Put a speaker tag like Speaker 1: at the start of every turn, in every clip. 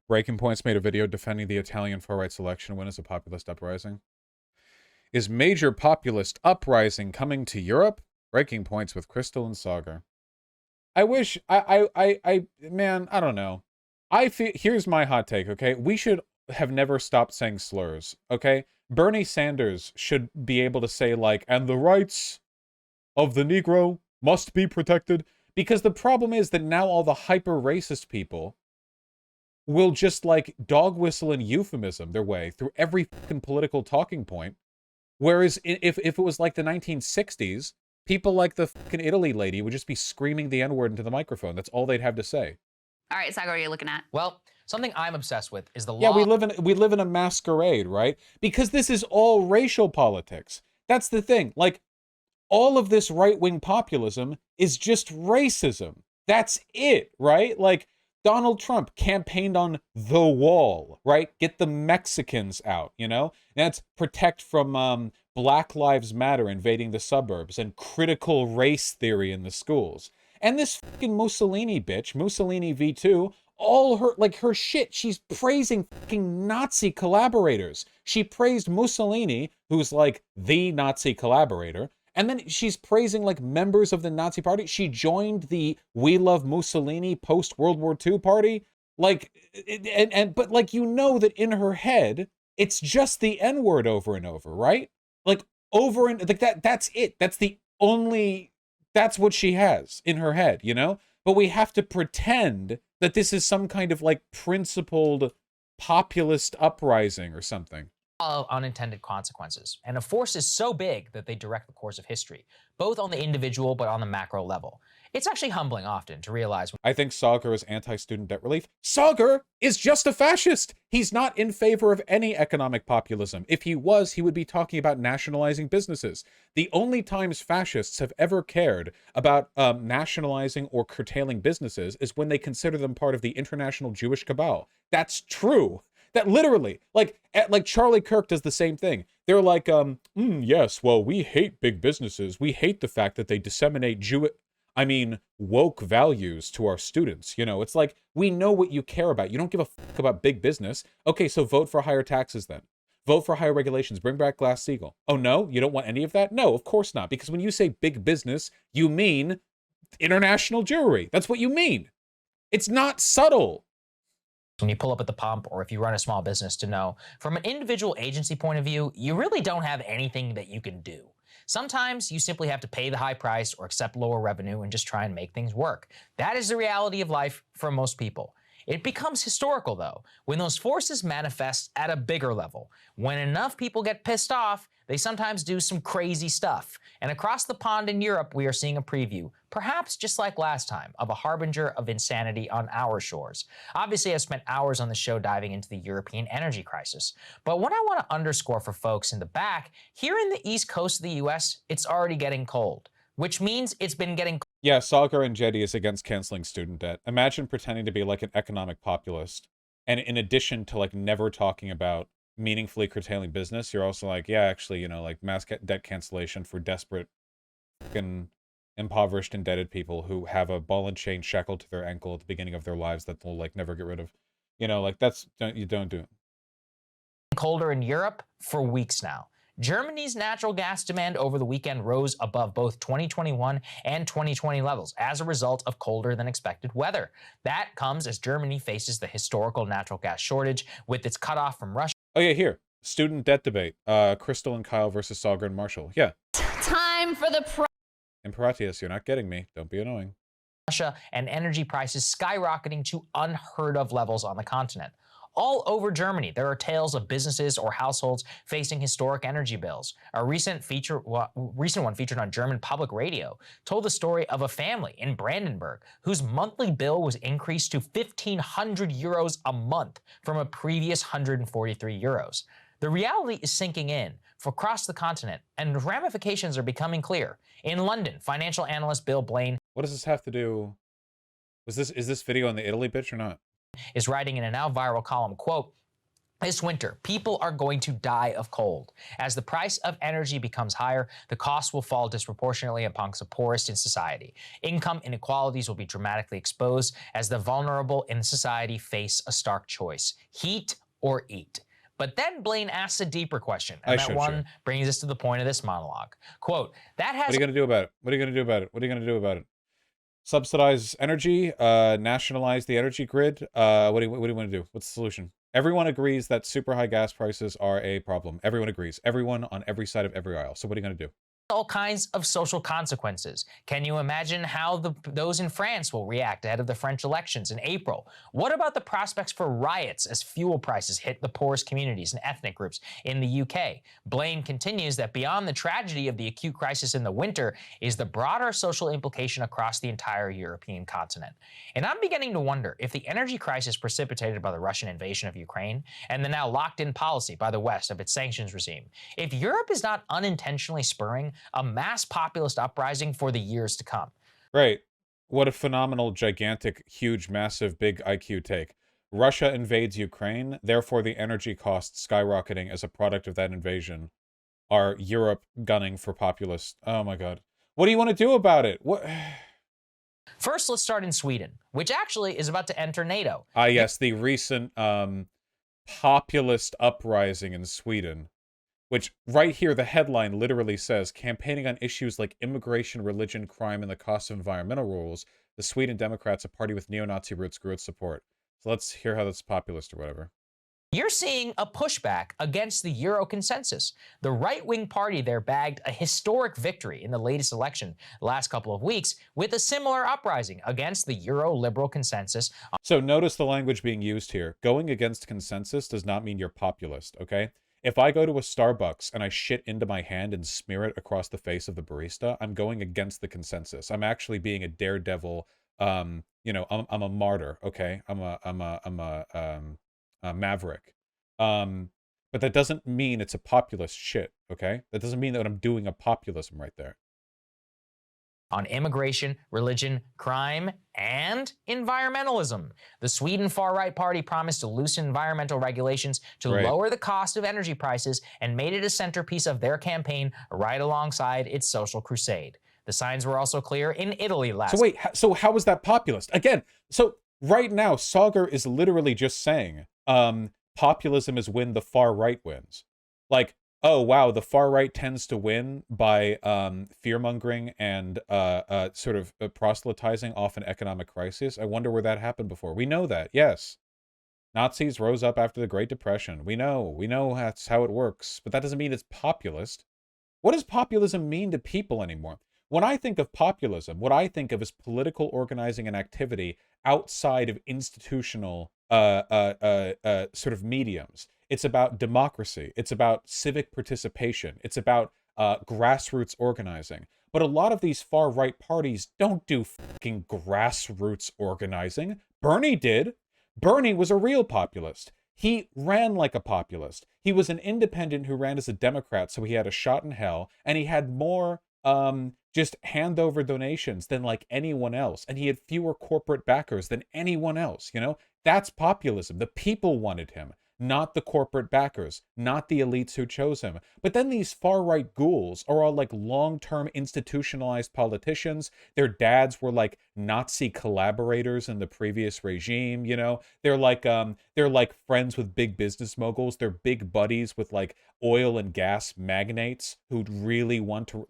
Speaker 1: Breaking Points made a video defending the Italian far-right election win as a populist uprising. Is major populist uprising coming to Europe? Breaking Points with Crystal and Saagar. I wish, man, I don't know. Here's my hot take, okay? We should have never stopped saying slurs, okay? Bernie Sanders should be able to say, like, and the rights of the Negro must be protected. Because the problem is that now all the hyper-racist people will just, like, dog whistle and euphemism their way through every fucking political talking point. Whereas if it was like the 1960s, people like the fucking Italy lady would just be screaming the N-word into the microphone. That's all they'd have to say.
Speaker 2: All right, Saagar, what are you looking at?
Speaker 3: Well, something I'm obsessed with is the law.
Speaker 1: Yeah, we live in a masquerade, right? Because this is all racial politics. That's the thing. Like, all of this right-wing populism is just racism. That's it, right? Like, Donald Trump campaigned on the wall, right? Get the Mexicans out, you know? That's protect from Black Lives Matter invading the suburbs and critical race theory in the schools. And this fucking Mussolini bitch, Mussolini V2, all her, like, her shit, she's praising fucking Nazi collaborators. She praised Mussolini, who's like the Nazi collaborator, and then she's praising, like, members of the Nazi party. She joined the We Love Mussolini post-World War II party. Like, but, like, you know that in her head, it's just the N-word over and over, right? Like, over and, like, that's it. That's the only, that's what she has in her head, you know? But we have to pretend that this is some kind of, like, principled populist uprising or something.
Speaker 3: Of unintended consequences. And a force is so big that they direct the course of history, both on the individual but on the macro level. It's actually humbling often to realize.
Speaker 1: I think Saagar is anti-student debt relief. Saagar is just a fascist. He's not in favor of any economic populism. If he was, he would be talking about nationalizing businesses. The only times fascists have ever cared about nationalizing or curtailing businesses is when they consider them part of the international Jewish cabal. That's true. That literally, like Charlie Kirk does the same thing. They're like, yes, well, we hate big businesses. We hate the fact that they disseminate woke values to our students. You know, it's like, we know what you care about. You don't give a fuck about big business. Okay, so vote for higher taxes then. Vote for higher regulations. Bring back Glass-Steagall. Oh, no? You don't want any of that? No, of course not. Because when you say big business, you mean international Jewry. That's what you mean. It's not subtle.
Speaker 3: When you pull up at the pump, or if you run a small business, to know, from an individual agency point of view, you really don't have anything that you can do. Sometimes you simply have to pay the high price or accept lower revenue and just try and make things work. That is the reality of life for most people. It becomes historical, though, when those forces manifest at a bigger level. When enough people get pissed off, they sometimes do some crazy stuff. And across the pond in Europe, we are seeing a preview, perhaps just like last time, of a harbinger of insanity on our shores. Obviously, I've spent hours on the show diving into the European energy crisis. But what I want to underscore for folks in the back, here in the east coast of the US, it's already getting cold, which means it's been getting.
Speaker 1: Yeah, Saagar and Jetty is against canceling student debt. Imagine pretending to be like an economic populist, and in addition to, like, never talking about meaningfully curtailing business, you're also like, yeah, actually, you know, like, mass debt cancellation for desperate, fucking impoverished, indebted people who have a ball and chain shackled to their ankle at the beginning of their lives that they'll, like, never get rid of. You know, like, you don't do it.
Speaker 3: Colder in Europe for weeks now. Germany's natural gas demand over the weekend rose above both 2021 and 2020 levels as a result of colder than expected weather. That comes as Germany faces the historical natural gas shortage with its cutoff from Russia.
Speaker 1: Oh yeah, here. Student debt debate. Crystal and Kyle versus Saagar and Marshall. Yeah.
Speaker 2: Time for the
Speaker 1: Imperatius, you're not getting me. Don't be annoying.
Speaker 3: Russia and energy prices skyrocketing to unheard of levels on the continent. All over Germany, there are tales of businesses or households facing historic energy bills. A recent one featured on German public radio told the story of a family in Brandenburg whose monthly bill was increased to 1,500 euros a month from a previous 143 euros. The reality is sinking in for across the continent, and ramifications are becoming clear. In London, financial analyst Bill Blaine.
Speaker 1: What does this have to do? Is this video on the Italy bitch or not?
Speaker 3: Is writing in a now viral column, quote, This winter, people are going to die of cold. As the price of energy becomes higher, the costs will fall disproportionately upon the poorest in society. Income inequalities will be dramatically exposed as the vulnerable in society face a stark choice: heat or eat. But then Blaine asks a deeper question, and that one brings us to the point of this monologue. Quote, that has—
Speaker 1: What are you going to do about it? What are you going to do about it? What are you going to do about it? Subsidize energy, nationalize the energy grid. What do you want to do? What's the solution? Everyone agrees that super high gas prices are a problem. Everyone agrees. Everyone on every side of every aisle. So what are you going to do?
Speaker 3: all kinds of social consequences. Can you imagine how those in France will react ahead of the French elections in April? What about the prospects for riots as fuel prices hit the poorest communities and ethnic groups in the UK? Blaine continues that beyond the tragedy of the acute crisis in the winter is the broader social implication across the entire European continent. And I'm beginning to wonder if the energy crisis precipitated by the Russian invasion of Ukraine and the now locked-in policy by the West of its sanctions regime, if Europe is not unintentionally spurring a mass populist uprising for the years to come.
Speaker 1: Right. What a phenomenal, gigantic, huge, massive, big IQ take. Russia invades Ukraine, therefore the energy costs skyrocketing as a product of that invasion are Europe gunning for populists. Oh my god. What do you want to do about it? What?
Speaker 3: First, let's start in Sweden, which actually is about to enter NATO.
Speaker 1: Ah, yes, the recent populist uprising in Sweden. Which, right here, the headline literally says, campaigning on issues like immigration, religion, crime, and the cost of environmental rules, the Sweden Democrats, a party with neo-Nazi roots, grew its support. So let's hear how that's populist or whatever.
Speaker 3: You're seeing a pushback against the Euro consensus. The right-wing party there bagged a historic victory in the latest election the last couple of weeks with a similar uprising against the Euro-liberal consensus.
Speaker 1: So notice the language being used here. Going against consensus does not mean you're populist, okay? If I go to a Starbucks and I shit into my hand and smear it across the face of the barista, I'm going against the consensus. I'm actually being a daredevil. You know, I'm a martyr. Okay, I'm a maverick. But that doesn't mean it's a populist shit. Okay, that doesn't mean that I'm doing a populism right there.
Speaker 3: On immigration, religion, crime, and environmentalism. The Sweden far-right party promised to loosen environmental regulations to lower the cost of energy prices and made it a centerpiece of their campaign right alongside its social crusade. The signs were also clear in Italy last—
Speaker 1: So wait, so how is that populist? Again, so right now, Saagar is literally just saying, populism is when the far right wins. Like, oh, wow, the far right tends to win by fear-mongering and sort of proselytizing off an economic crisis. I wonder where that happened before. We know that, yes. Nazis rose up after the Great Depression. We know that's how it works. But that doesn't mean it's populist. What does populism mean to people anymore? When I think of populism, what I think of is political organizing and activity outside of institutional sort of mediums. It's about democracy. It's about civic participation. It's about grassroots organizing. But a lot of these far-right parties don't do fucking grassroots organizing. Bernie did. Bernie was a real populist. He ran like a populist. He was an independent who ran as a Democrat, so he had a shot in hell, and he had more just hand over donations than like anyone else, and he had fewer corporate backers than anyone else, you know? That's populism. The people wanted him, not the corporate backers, not the elites who chose him. But then these far-right ghouls are all like long-term institutionalized politicians. Their dads were like Nazi collaborators in the previous regime, you know? They're like friends with big business moguls. They're big buddies with like oil and gas magnates who really want to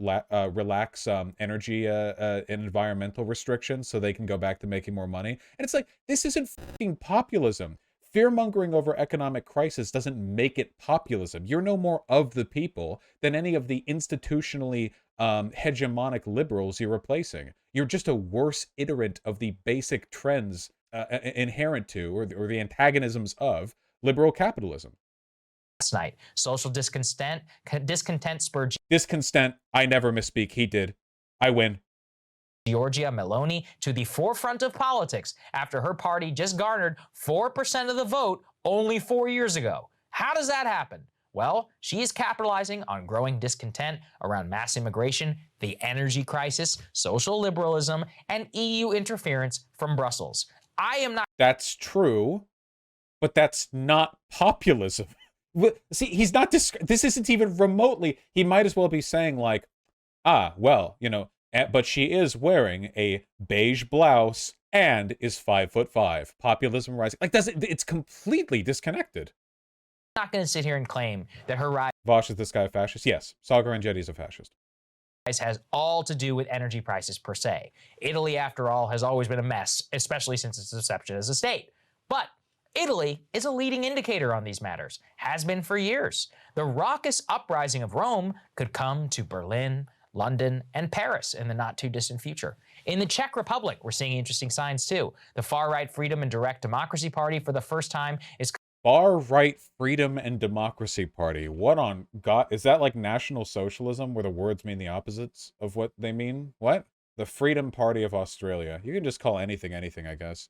Speaker 1: relax energy and environmental restrictions so they can go back to making more money. And it's like, this isn't fucking populism. Fear-mongering over economic crisis doesn't make it populism. You're no more of the people than any of the institutionally hegemonic liberals you're replacing. You're just a worse iterant of the basic trends inherent to, or the antagonisms of, liberal capitalism.
Speaker 3: last night. Social discontent spurred
Speaker 1: Discontent, I never misspeak. He did. I win.
Speaker 3: Giorgia Meloni to the forefront of politics after her party just garnered 4% of the vote only 4 years ago. How does that happen? Well, she is capitalizing on growing discontent around mass immigration, the energy crisis, social liberalism, and EU interference from Brussels. I am not—
Speaker 1: That's true. but that's not populism. See, he's not, this isn't even remotely, he might as well be saying like, ah, well, you know, but she is wearing a beige blouse and is 5'5". Populism rising. Like, it's completely disconnected.
Speaker 3: I'm not going to sit here and claim that her rise
Speaker 1: Vaush, is this guy a fascist? Yes. Saagar and Jetty's a fascist.
Speaker 3: has all to do with energy prices per se. Italy, after all, has always been a mess, especially since its inception as a state. But Italy is a leading indicator on these matters, has been for years. The raucous uprising of Rome could come to Berlin, London, and Paris in the not-too-distant future. In the Czech Republic, we're seeing interesting signs too. The far-right Freedom and Direct Democracy Party, for the first time, is
Speaker 1: Far-right Freedom and Democracy Party. What on God? Is that like National Socialism, where the words mean the opposites of what they mean? What? The Freedom Party of Australia. You can just call anything anything, I guess.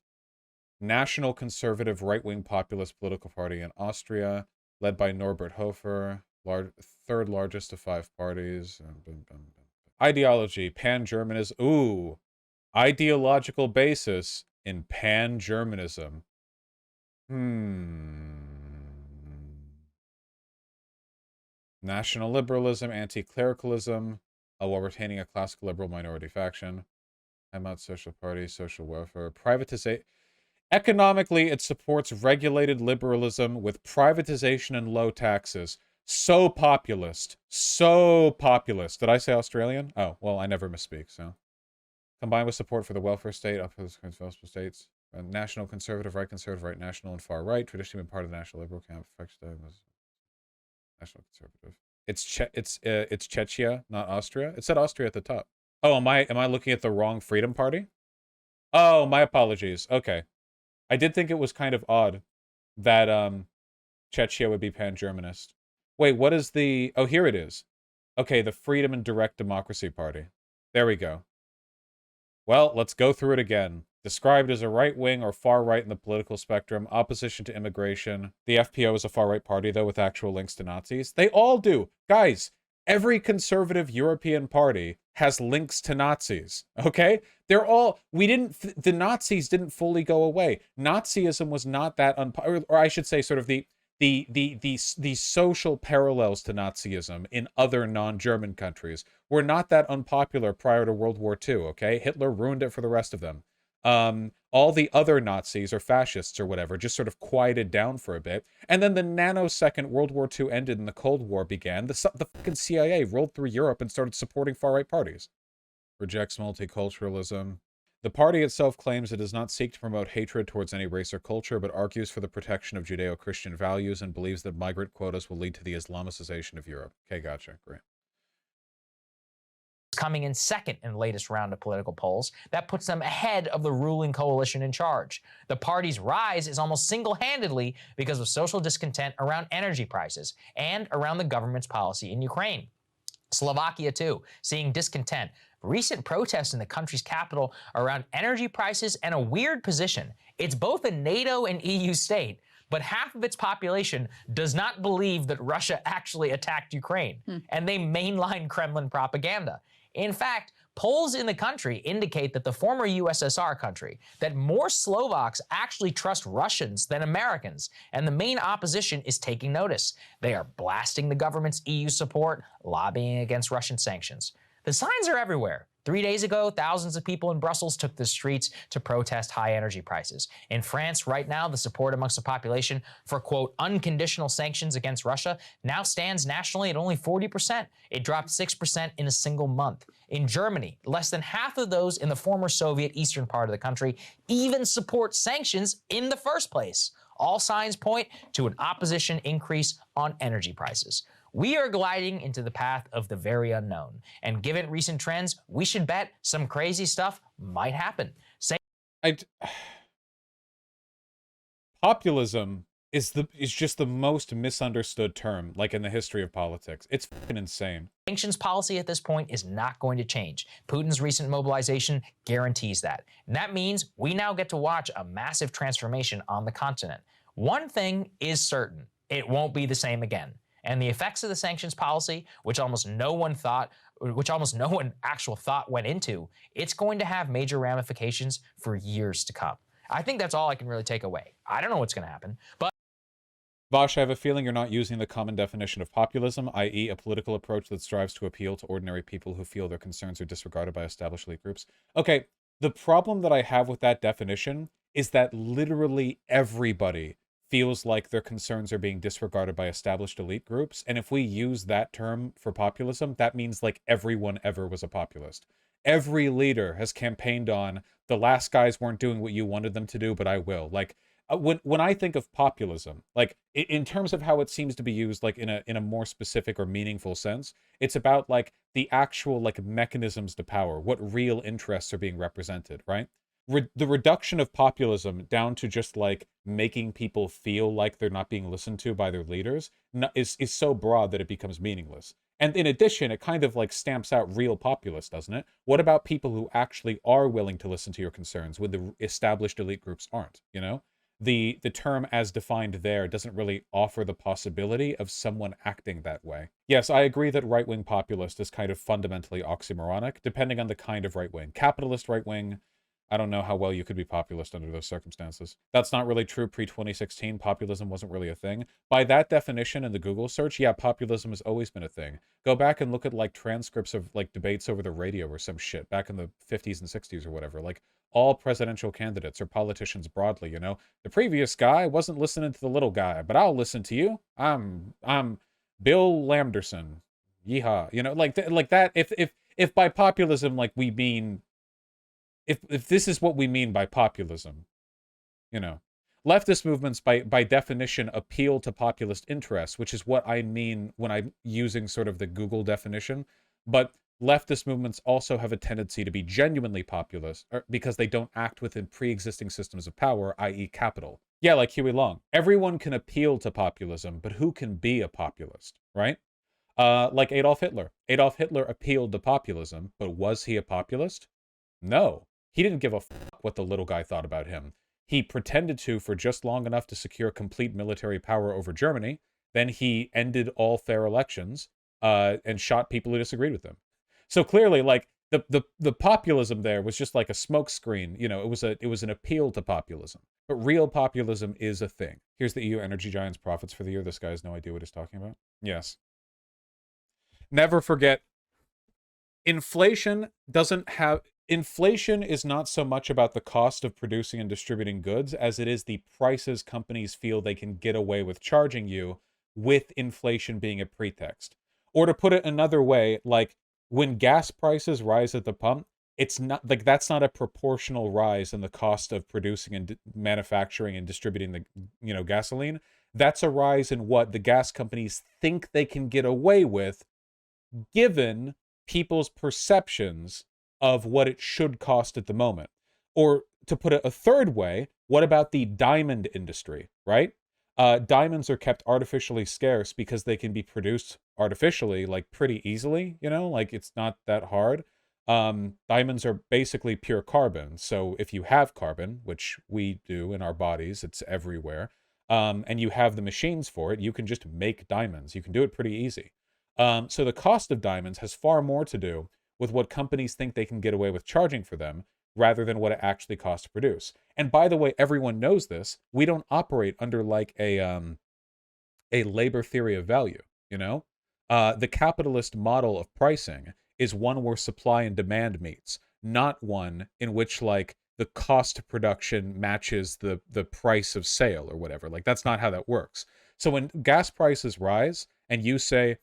Speaker 1: National Conservative Right-Wing Populist Political Party in Austria, led by Norbert Hofer, third largest of 5 parties. Ideology, pan-Germanism. Ooh, ideological basis in pan-Germanism. National liberalism, anti-clericalism, while retaining a classical liberal minority faction. Heimat Social Party, social welfare, privatization. Economically, it supports regulated liberalism with privatization and low taxes. So populist. So populist. Did I say Australian? Oh, well, I never misspeak, so. Combined with support for the welfare state, up to the developed states. National conservative, right, national, and far right. Traditionally been part of the national liberal camp. National conservative. It's Czechia, not Austria. It said Austria at the top. Oh, am I looking at the wrong Freedom Party? Oh, my apologies. Okay. I did think it was kind of odd that Czechia would be pan-Germanist. Wait, what is the... Oh, here it is. Okay, the Freedom and Direct Democracy Party. There we go. Well, let's go through it again. Described as a right-wing or far-right in the political spectrum, opposition to immigration. The FPO is a far-right party, though, with actual links to Nazis. They all do. Guys, every conservative European party has links to Nazis, okay? They're all... The Nazis didn't fully go away. Nazism was not that... Or I should say, sort of the social parallels to Nazism in other non-German countries were not that unpopular prior to World War II, okay? Hitler ruined it for the rest of them. All the other Nazis or fascists or whatever just sort of quieted down for a bit. And then the nanosecond World War II ended and the Cold War began, the fucking CIA rolled through Europe and started supporting far-right parties. Rejects multiculturalism. The party itself claims it does not seek to promote hatred towards any race or culture, but argues for the protection of Judeo-Christian values and believes that migrant quotas will lead to the Islamicization of Europe. Okay, gotcha. Great.
Speaker 3: Coming in second in the latest round of political polls. That puts them ahead of the ruling coalition in charge. The party's rise is almost single-handedly because of social discontent around energy prices and around the government's policy in Ukraine. Slovakia, too, seeing discontent. Recent protests in the country's capital around energy prices and a weird position. It's both a NATO and EU state, but half of its population does not believe that Russia actually attacked Ukraine, and they mainline Kremlin propaganda. In fact, polls in the country indicate that the former USSR country, that more Slovaks actually trust Russians than Americans, and the main opposition is taking notice. They are blasting the government's EU support, lobbying against Russian sanctions. The signs are everywhere. 3 days ago, thousands of people in Brussels took the streets to protest high energy prices. In France, right now, the support amongst the population for, quote, unconditional sanctions against Russia now stands nationally at only 40%. It dropped 6% in a single month. In Germany, less than half of those in the former Soviet eastern part of the country even support sanctions in the first place. All signs point to an opposition increase on energy prices. We are gliding into the path of the very unknown, and given recent trends, we should bet some crazy stuff might happen.
Speaker 1: Populism is just the most misunderstood term, like in the history of politics. It's fucking insane.
Speaker 3: Sanctions policy at this point is not going to change. Putin's recent mobilization guarantees that. And that means we now get to watch a massive transformation on the continent. One thing is certain, it won't be the same again. And the effects of the sanctions policy, which almost no one actual thought went into, it's going to have major ramifications for years to come. I think that's all I can really take away. I don't know what's going to happen, but
Speaker 1: Vaush, I have a feeling you're not using the common definition of populism, i.e. a political approach that strives to appeal to ordinary people who feel their concerns are disregarded by established elite groups. Okay, the problem that I have with that definition is that literally everybody feels like their concerns are being disregarded by established elite groups, and if we use that term for populism, that means like everyone ever was a populist. Every leader has campaigned on, the last guys weren't doing what you wanted them to do, but I will. Like, when I think of populism, like in terms of how it seems to be used, like in a more specific or meaningful sense, it's about like the actual like mechanisms to power, what real interests are being represented, right? The reduction of populism down to just like making people feel like they're not being listened to by their leaders is so broad that it becomes meaningless. And in addition, it kind of like stamps out real populists, doesn't it? What about people who actually are willing to listen to your concerns when the established elite groups aren't, you know? The term as defined there doesn't really offer the possibility of someone acting that way. Yes, I agree that right-wing populist is kind of fundamentally oxymoronic, depending on the kind of right-wing. Capitalist right-wing, I don't know how well you could be populist under those circumstances. That's not really true pre-2016. Populism wasn't really a thing. By that definition in the Google search, yeah, populism has always been a thing. Go back and look at like transcripts of like debates over the radio or some shit back in the 50s and 60s or whatever. Like all presidential candidates or politicians broadly, you know, the previous guy wasn't listening to the little guy, but I'll listen to you. I'm Bill Lamberson. Yeehaw. You know, like that. If by populism like we mean, if this is what we mean by populism, you know, leftist movements by definition appeal to populist interests, which is what I mean when I'm using sort of the Google definition. But leftist movements also have a tendency to be genuinely populist because they don't act within pre-existing systems of power, i.e. capital. Yeah, like Huey Long. Everyone can appeal to populism, but who can be a populist, right? Like Adolf Hitler. Adolf Hitler appealed to populism, but was he a populist? No. He didn't give a fuck what the little guy thought about him. He pretended to for just long enough to secure complete military power over Germany. Then he ended all fair elections and shot people who disagreed with him. So clearly, like the populism there was just like a smokescreen. You know, it was an appeal to populism. But real populism is a thing. Here's the EU energy giant's profits for the year. This guy has no idea what he's talking about. Yes. Never forget, inflation is not so much about the cost of producing and distributing goods as it is the prices companies feel they can get away with charging you, with inflation being a pretext. Or to put it another way, like when gas prices rise at the pump, it's not like that's not a proportional rise in the cost of producing and manufacturing and distributing the, you know, gasoline. That's a rise in what the gas companies think they can get away with, given people's perceptions of what it should cost at the moment. Or to put it a third way, what about the diamond industry, right? Diamonds are kept artificially scarce because they can be produced artificially, like pretty easily, you know, like it's not that hard. Diamonds are basically pure carbon. So if you have carbon, which we do in our bodies, it's everywhere, and you have the machines for it, you can just make diamonds. You can do it pretty easy. So the cost of diamonds has far more to do with what companies think they can get away with charging for them rather than what it actually costs to produce. And by the way, everyone knows this. We don't operate under like a labor theory of value, you know? The capitalist model of pricing is one where supply and demand meets, not one in which like the cost of production matches the price of sale or whatever. Like that's not how that works. So when gas prices rise and you say,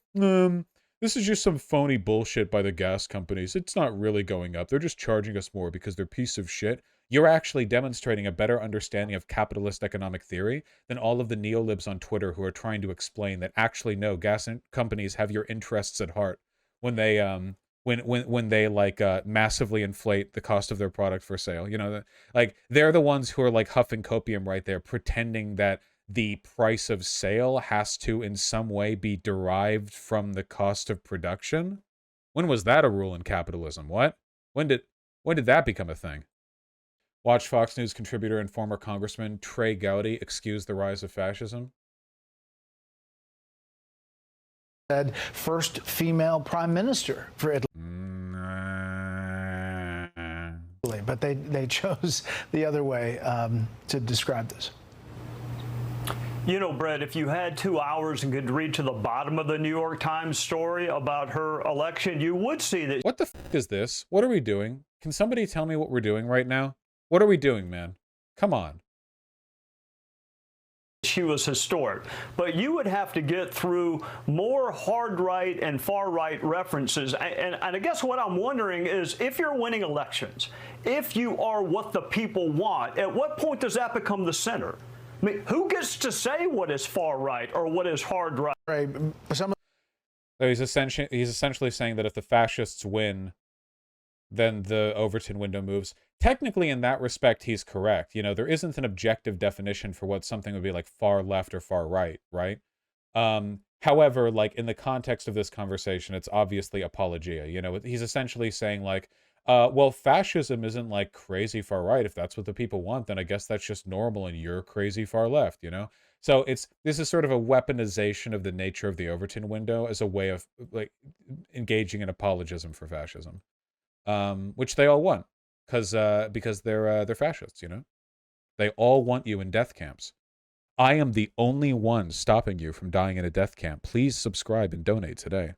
Speaker 1: this is just some phony bullshit by the gas companies, it's not really going up, they're just charging us more because they're piece of shit, you're actually demonstrating a better understanding of capitalist economic theory than all of the neolibs on Twitter who are trying to explain that actually no, gas companies have your interests at heart when they when they like massively inflate the cost of their product for sale. You know, like they're the ones who are like huffing copium right there, pretending that the price of sale has to in some way be derived from the cost of production. When was that a rule in capitalism? What? When did that become a thing? Watch Fox News contributor and former Congressman Trey Gowdy excuse the rise of fascism.
Speaker 4: Said first female prime minister for Italy. but they chose the other way to describe this.
Speaker 5: You know, Brett, if you had 2 hours and could read to the bottom of the New York Times story about her election, you would see that.
Speaker 1: What the f is this? What are we doing? Can somebody tell me what we're doing right now? What are we doing, man? Come on.
Speaker 5: She was historic, but you would have to get through more hard right and far right references. And I guess what I'm wondering is, if you're winning elections, if you are what the people want, at what point does that become the center? I mean, who gets to say what is far right or what is hard right?
Speaker 4: Right.
Speaker 1: So he's essentially saying that if the fascists win, then the Overton window moves. Technically, in that respect, he's correct. You know, there isn't an objective definition for what something would be like far left or far right, right? However, like in the context of this conversation, it's obviously apologia. You know, he's essentially saying like, well, fascism isn't like crazy far right. If that's what the people want, then I guess that's just normal and you're crazy far left, you know? So this is sort of a weaponization of the nature of the Overton window as a way of like engaging in apologism for fascism. Which they all want, because they're fascists, you know. They all want you in death camps. I am the only one stopping you from dying in a death camp. Please subscribe and donate today.